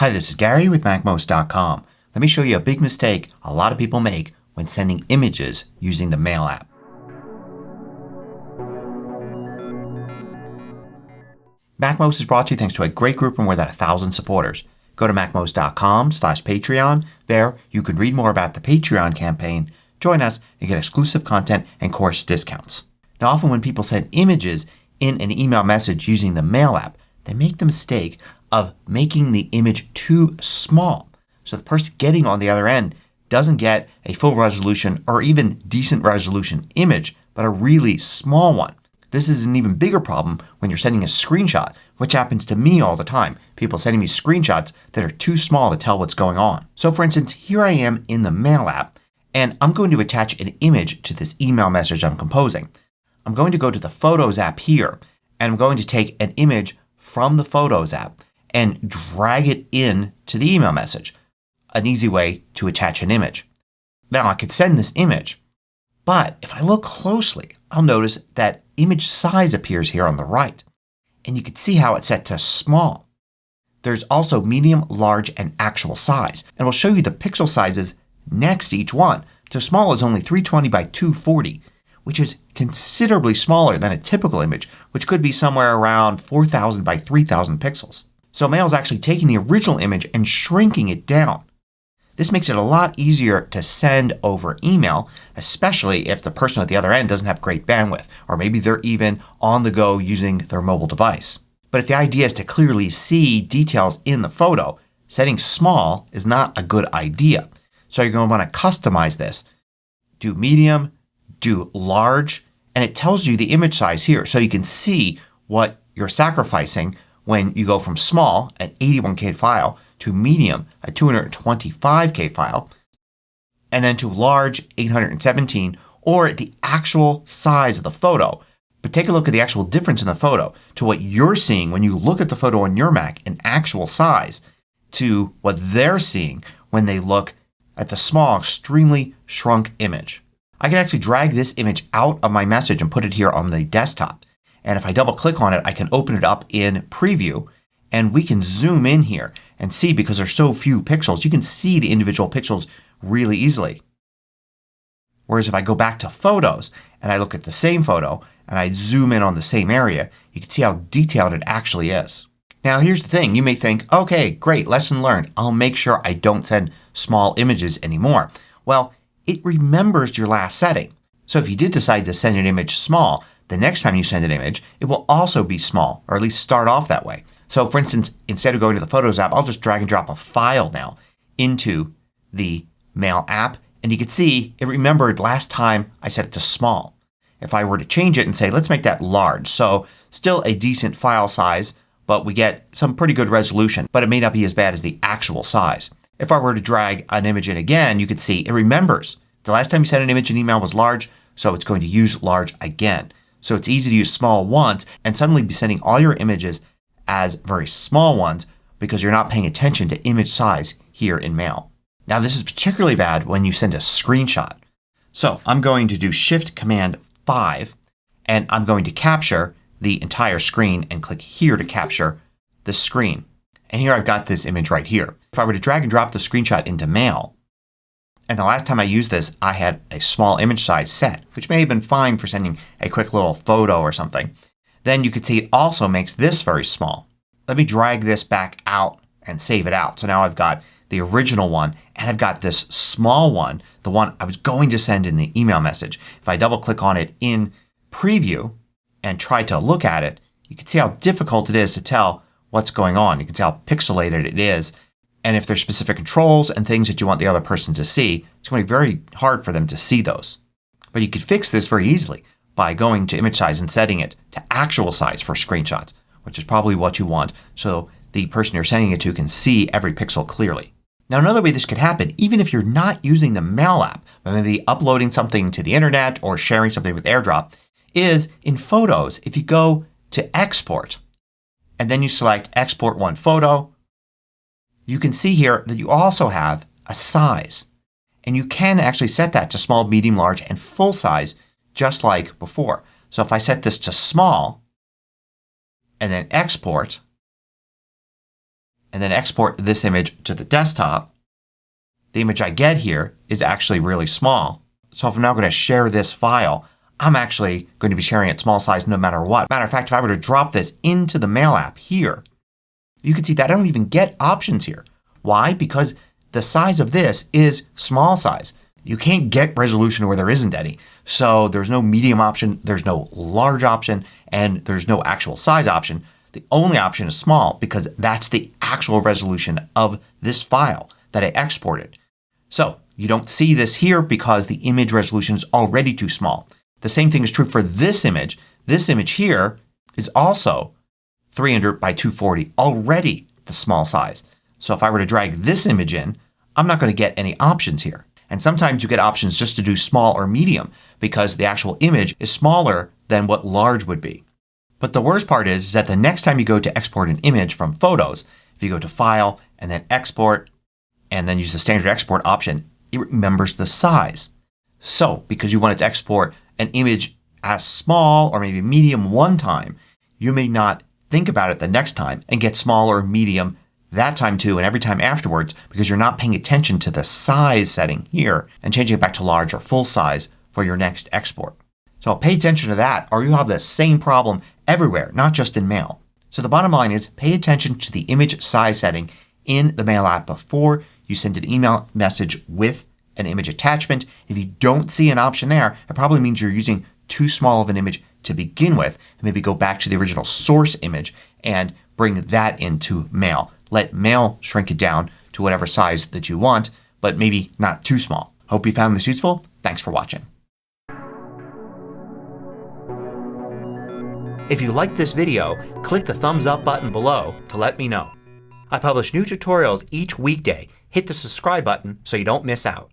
Hi, this is Gary with MACMOST.com. Let me show you a big mistake a lot of people make when sending images using the Mail app. MACMOST is brought to you thanks to a great group of more than 1,000 supporters. Go to MACMOST.com/Patreon. There you can read more about the Patreon campaign, join us, and get exclusive content and course discounts. Now often when people send images in an email message using the Mail app, they make the mistake of making the image too small. So the person getting on the other end doesn't get a full resolution or even decent resolution image, but a really small one. This is an even bigger problem when you're sending a screenshot, which happens to me all the time. People sending me screenshots that are too small to tell what's going on. So for instance, here I am in the Mail app and I'm going to attach an image to this email message I'm composing. I'm going to go to the Photos app here and I'm going to take an image from the Photos app and drag it in to the email message. An easy way to attach an image. Now I could send this image, but if I look closely I'll notice that image size appears here on the right. And you can see how it's set to small. There's also medium, large, and actual size. And we'll show you the pixel sizes next to each one. So small is only 320 by 240, which is considerably smaller than a typical image, which could be somewhere around 4,000 by 3,000 pixels. So Mail is actually taking the original image and shrinking it down. This makes it a lot easier to send over email, especially if the person at the other end doesn't have great bandwidth or maybe they're even on the go using their mobile device. But if the idea is to clearly see details in the photo, setting small is not a good idea. So you're going to want to customize this. Do medium, do large, and it tells you the image size here so you can see what you're sacrificing when you go from small, an 81K file, to medium, a 225K file, and then to large, 817, or the actual size of the photo. But take a look at the actual difference in the photo to what you're seeing when you look at the photo on your Mac in actual size to what they're seeing when they look at the small, extremely shrunk image. I can actually drag this image out of my message and put it here on the desktop. And if I double click on it I can open it up in Preview and we can zoom in here and see, because there's so few pixels, you can see the individual pixels really easily. Whereas if I go back to Photos and I look at the same photo and I zoom in on the same area, you can see how detailed it actually is. Now here's the thing. You may think, okay, great, lesson learned. I'll make sure I don't send small images anymore. Well, it remembers your last setting. So if you did decide to send an image small, the next time you send an image it will also be small, or at least start off that way. So for instance, instead of going to the Photos app, I'll just drag and drop a file now into the Mail app and you can see it remembered last time I set it to small. If I were to change it and say let's make that large, so still a decent file size but we get some pretty good resolution, but it may not be as bad as the actual size. If I were to drag an image in again you could see it remembers. The last time you sent an image in email was large, so it's going to use large again. So it's easy to use small once and suddenly be sending all your images as very small ones because you're not paying attention to image size here in Mail. Now this is particularly bad when you send a screenshot. So I'm going to do Shift-Command-5 and I'm going to capture the entire screen and click here to capture the screen. And here I've got this image right here. If I were to drag and drop the screenshot into Mail, and the last time I used this I had a small image size set, which may have been fine for sending a quick little photo or something, then you can see it also makes this very small. Let me drag this back out and save it out. So now I've got the original one and I've got this small one, the one I was going to send in the email message. If I double click on it in Preview and try to look at it, you can see how difficult it is to tell what's going on. You can see how pixelated it is. And if there's specific controls and things that you want the other person to see, it's going to be very hard for them to see those. But you could fix this very easily by going to image size and setting it to actual size for screenshots, which is probably what you want so the person you're sending it to can see every pixel clearly. Now another way this could happen, even if you're not using the Mail app, but maybe uploading something to the internet or sharing something with AirDrop, is in Photos if you go to Export and then you select Export one photo, you can see here that you also have a size. And you can actually set that to small, medium, large, and full size just like before. So if I set this to small and then export, and then export this image to the desktop, the image I get here is actually really small. So if I'm now going to share this file, I'm actually going to be sharing it small size no matter what. Matter of fact, if I were to drop this into the Mail app here, you can see that I don't even get options here. Why? Because the size of this is small size. You can't get resolution where there isn't any. So there's no medium option, there's no large option, and there's no actual size option. The only option is small because that's the actual resolution of this file that I exported. So you don't see this here because the image resolution is already too small. The same thing is true for this image. This image here is also 300 by 240, already the small size. So if I were to drag this image in, I'm not going to get any options here. And sometimes you get options just to do small or medium because the actual image is smaller than what large would be. But the worst part is that the next time you go to export an image from Photos, if you go to File and then Export and then use the standard export option, it remembers the size. So because you wanted to export an image as small or maybe medium one time, you may not think about it the next time and get small or medium that time too and every time afterwards because you're not paying attention to the size setting here and changing it back to large or full size for your next export. So pay attention to that or you'll have the same problem everywhere, not just in Mail. So the bottom line is pay attention to the image size setting in the Mail app before you send an email message with an image attachment. If you don't see an option there, it probably means you're using too small of an image to begin with. And maybe go back to the original source image and bring that into Mail. Let Mail shrink it down to whatever size that you want, but maybe not too small. Hope you found this useful. Thanks for watching. If you liked this video, click the thumbs up button below to let me know. I publish new tutorials each weekday. Hit the subscribe button so you don't miss out.